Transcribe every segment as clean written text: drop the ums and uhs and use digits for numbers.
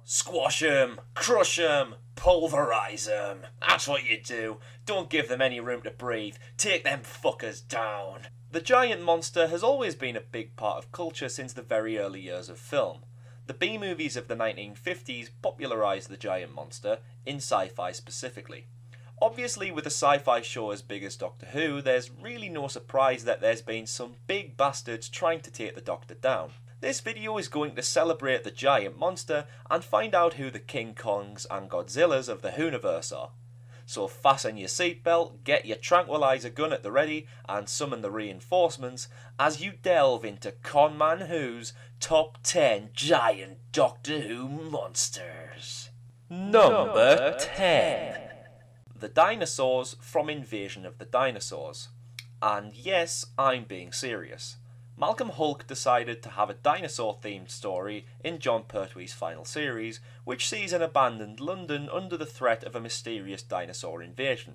Squash 'em, crush 'em, pulverise 'em. That's what you do. Don't give them any room to breathe. Take them fuckers down. The giant monster has always been a big part of culture since the very early years of film. The B-movies of the 1950s popularised the giant monster, in sci-fi specifically. Obviously, with a sci-fi show as big as Doctor Who, there's really no surprise that there's been some big bastards trying to take the Doctor down. This video is going to celebrate the giant monster and find out who the King Kongs and Godzillas of the Whoniverse are. So fasten your seatbelt, get your tranquilizer gun at the ready, and summon the reinforcements as you delve into ConManWho's Top 10 Giant Doctor Who Monsters. Number 10. The Dinosaurs from Invasion of the Dinosaurs. And yes, I'm being serious. Malcolm Hulke decided to have a dinosaur-themed story in Jon Pertwee's final series, which sees an abandoned London under the threat of a mysterious dinosaur invasion.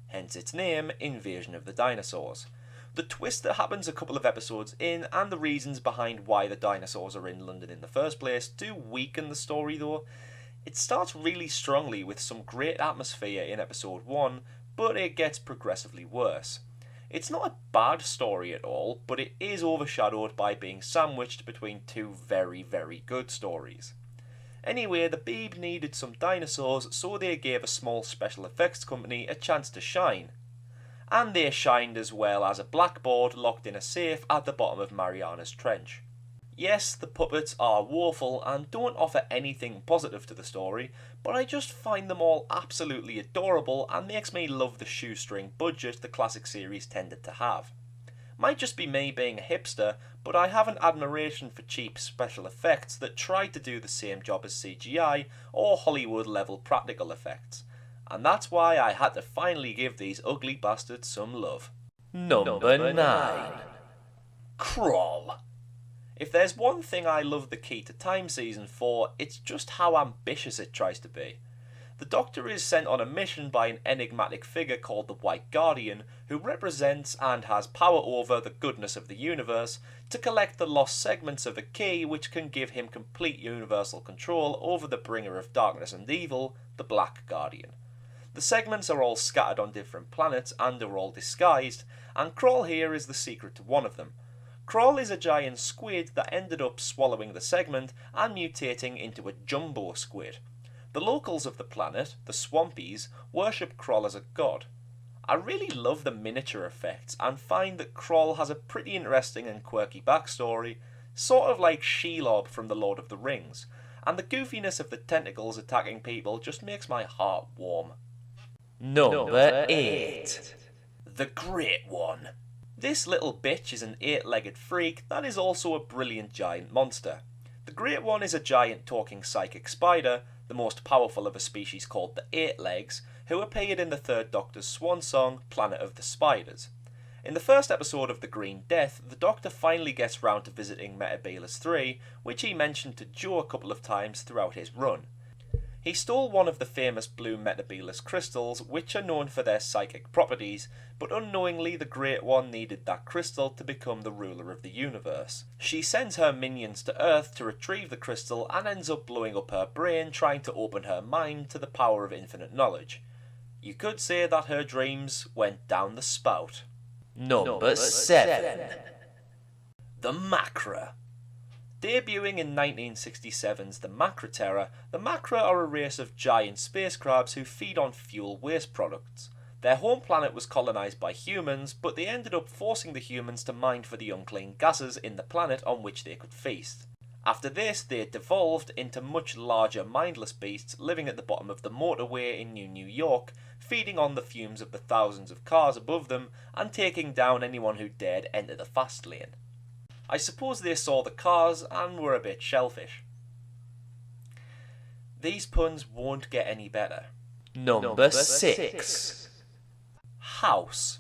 Hence its name, Invasion of the Dinosaurs. The twist that happens a couple of episodes in, and the reasons behind why the dinosaurs are in London in the first place, do weaken the story though. It starts really strongly with some great atmosphere in episode 1, but it gets progressively worse. It's not a bad story at all, but it is overshadowed by being sandwiched between two very, very good stories. Anyway, the Beeb needed some dinosaurs, so they gave a small special effects company a chance to shine. And they shined as well as a blackboard locked in a safe at the bottom of Mariana's Trench. Yes, the puppets are woeful and don't offer anything positive to the story, but I just find them all absolutely adorable and makes me love the shoestring budget the classic series tended to have. Might just be me being a hipster, but I have an admiration for cheap special effects that try to do the same job as CGI or Hollywood level practical effects. And that's why I had to finally give these ugly bastards some love. Number 9. Crawl. If there's one thing I love the Key to Time season for, it's just how ambitious it tries to be. The Doctor is sent on a mission by an enigmatic figure called the White Guardian, who represents and has power over the goodness of the universe, to collect the lost segments of a key which can give him complete universal control over the bringer of darkness and evil, the Black Guardian. The segments are all scattered on different planets and are all disguised, and Crawl here is the secret to one of them. Crawl is a giant squid that ended up swallowing the segment and mutating into a jumbo squid. The locals of the planet, the Swampies, worship Crawl as a god. I really love the miniature effects and find that Crawl has a pretty interesting and quirky backstory, sort of like Shelob from The Lord of the Rings, and the goofiness of the tentacles attacking people just makes my heart warm. Number 8. The Great One. This little bitch is an 8-legged freak that is also a brilliant giant monster. The Great One is a giant talking psychic spider, the most powerful of a species called the Eight Legs, who appeared in the third Doctor's swan song, Planet of the Spiders. In the first episode of The Green Death, the Doctor finally gets round to visiting Metebelis 3, which he mentioned to Jo a couple of times throughout his run. He stole one of the famous blue Metebelis crystals, which are known for their psychic properties, but unknowingly the Great One needed that crystal to become the ruler of the universe. She sends her minions to Earth to retrieve the crystal and ends up blowing up her brain trying to open her mind to the power of infinite knowledge. You could say that her dreams went down the spout. Number 7. The Macra. Debuting in 1967's The Macra Terror, the Macra are a race of giant space crabs who feed on fuel waste products. Their home planet was colonised by humans, but they ended up forcing the humans to mine for the unclean gases in the planet on which they could feast. After this, they devolved into much larger mindless beasts living at the bottom of the motorway in New York, feeding on the fumes of the thousands of cars above them and taking down anyone who dared enter the fast lane. I suppose they saw the cars and were a bit shellfish. These puns won't get any better. Number 6. House.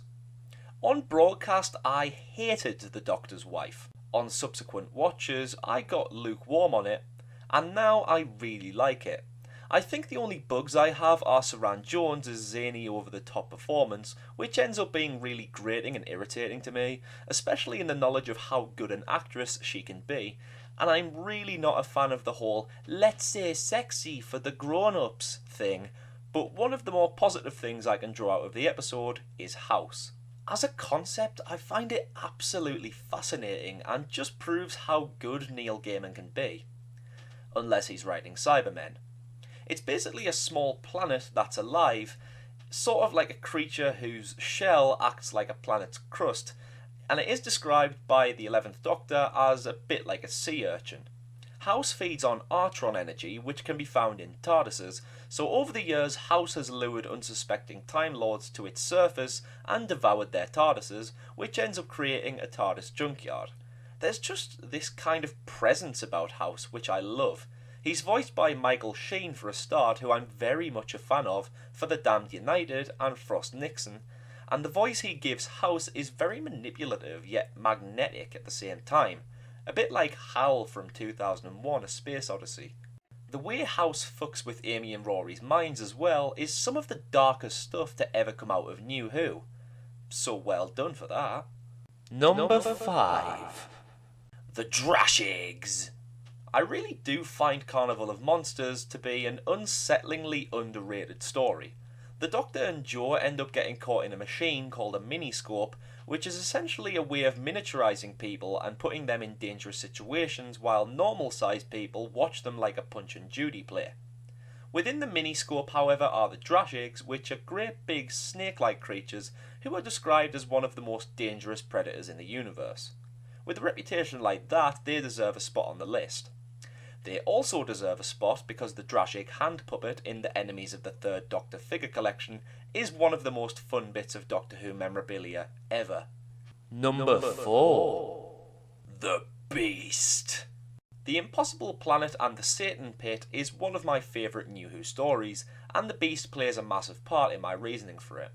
On broadcast, I hated The Doctor's Wife. On subsequent watches, I got lukewarm on it, and now I really like it. I think the only bugs I have are Saran Jones' zany over-the-top performance, which ends up being really grating and irritating to me, especially in the knowledge of how good an actress she can be, and I'm really not a fan of the whole "let's say sexy for the grown-ups" thing, but one of the more positive things I can draw out of the episode is House. As a concept, I find it absolutely fascinating and just proves how good Neil Gaiman can be. Unless he's writing Cybermen. It's basically a small planet that's alive, sort of like a creature whose shell acts like a planet's crust, and it is described by the 11th Doctor as a bit like a sea urchin. House feeds on Artron energy, which can be found in TARDISes, so over the years House has lured unsuspecting Time Lords to its surface and devoured their TARDISes, which ends up creating a TARDIS junkyard. There's just this kind of presence about House which I love. He's voiced by Michael Sheen for a start, who I'm very much a fan of for The Damned United and Frost Nixon, and the voice he gives House is very manipulative yet magnetic at the same time, a bit like Hal from 2001: A Space Odyssey. The way House fucks with Amy and Rory's minds as well is some of the darkest stuff to ever come out of New Who. So well done for that. Number 5. The Drashigs. I really do find Carnival of Monsters to be an unsettlingly underrated story. The Doctor and Jo end up getting caught in a machine called a miniscope, which is essentially a way of miniaturizing people and putting them in dangerous situations while normal-sized people watch them like a Punch and Judy play. Within the miniscope, however, are the Drashigs, which are great big snake-like creatures who are described as one of the most dangerous predators in the universe. With a reputation like that, they deserve a spot on the list. They also deserve a spot because the Drashig hand puppet in the Enemies of the Third Doctor figure collection is one of the most fun bits of Doctor Who memorabilia ever. Number 4. The Beast. The Impossible Planet and the Satan Pit is one of my favourite New Who stories, and the Beast plays a massive part in my reasoning for it.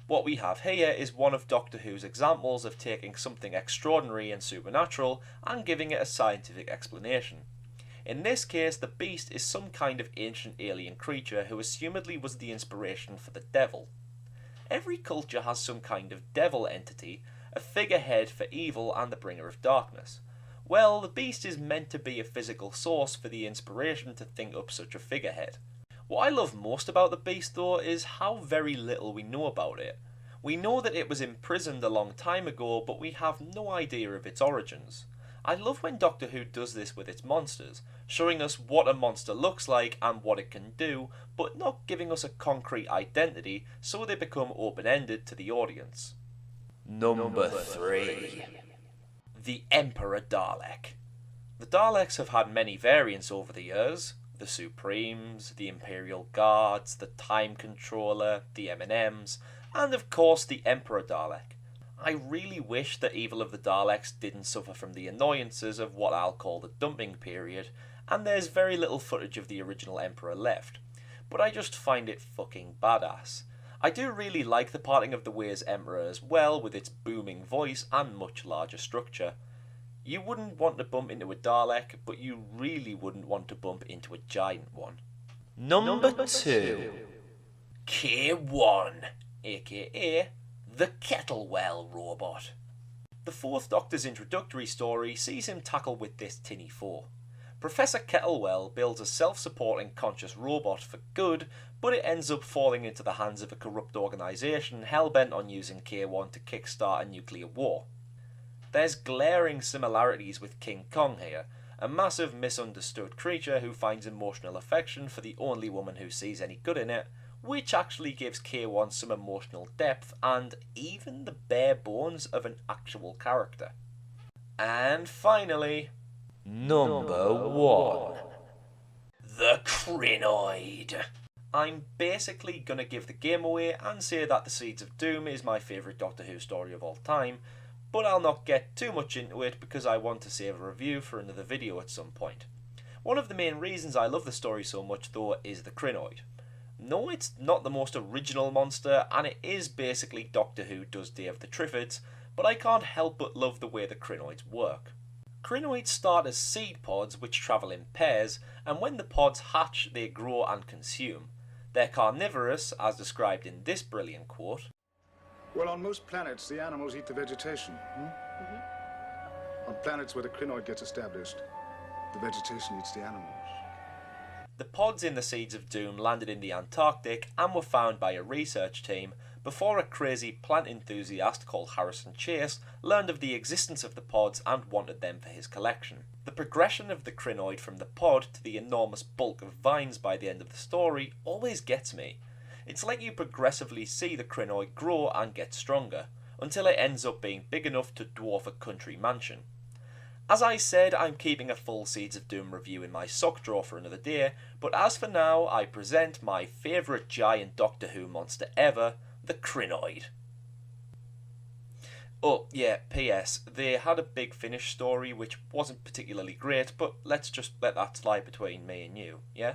What we have here is one of Doctor Who's examples of taking something extraordinary and supernatural and giving it a scientific explanation. In this case, the Beast is some kind of ancient alien creature who assumedly was the inspiration for the devil. Every culture has some kind of devil entity, a figurehead for evil and the bringer of darkness. Well, the Beast is meant to be a physical source for the inspiration to think up such a figurehead. What I love most about the Beast, though, is how very little we know about it. We know that it was imprisoned a long time ago, but we have no idea of its origins. I love when Doctor Who does this with its monsters, showing us what a monster looks like and what it can do, but not giving us a concrete identity so they become open-ended to the audience. Number 3. The Emperor Dalek. The Daleks have had many variants over the years. The Supremes, the Imperial Guards, the Time Controller, the M&Ms, and of course the Emperor Dalek. I really wish the evil of the Daleks didn't suffer from the annoyances of what I'll call the dumping period, and there's very little footage of the original Emperor left, but I just find it fucking badass. I do really like the Parting of the Ways Emperor as well, with its booming voice and much larger structure. You wouldn't want to bump into a Dalek, but you really wouldn't want to bump into a giant one. Number 2. K1, aka the Kettlewell Robot. The Fourth Doctor's introductory story sees him tackle with this tinny foe. Professor Kettlewell builds a self-supporting conscious robot for good, but it ends up falling into the hands of a corrupt organisation hell-bent on using K1 to kickstart a nuclear war. There's glaring similarities with King Kong here, a massive misunderstood creature who finds emotional affection for the only woman who sees any good in it, which actually gives K1 some emotional depth and even the bare bones of an actual character. And finally, Number 1. The Crinoid. I'm basically gonna give the game away and say that The Seeds of Doom is my favourite Doctor Who story of all time, but I'll not get too much into it because I want to save a review for another video at some point. One of the main reasons I love the story so much though is the Crinoid. No, it's not the most original monster, and it is basically Doctor Who does Day of the Triffids, but I can't help but love the way the Crinoids work. Crinoids start as seed pods which travel in pairs, and when the pods hatch, they grow and consume. They're carnivorous, as described in this brilliant quote. Well, on most planets, the animals eat the vegetation. On planets where the crinoid gets established, the vegetation eats the animals. The pods in the Seeds of Doom landed in the Antarctic and were found by a research team before a crazy plant enthusiast called Harrison Chase learned of the existence of the pods and wanted them for his collection. The progression of the crinoid from the pod to the enormous bulk of vines by the end of the story always gets me. It's like you progressively see the crinoid grow and get stronger, until it ends up being big enough to dwarf a country mansion. As I said, I'm keeping a full Seeds of Doom review in my sock drawer for another day, but as for now, I present my favourite giant Doctor Who monster ever, the crinoid. Oh, yeah, P.S. They had a Big Finish story which wasn't particularly great, but let's just let that slide between me and you, yeah?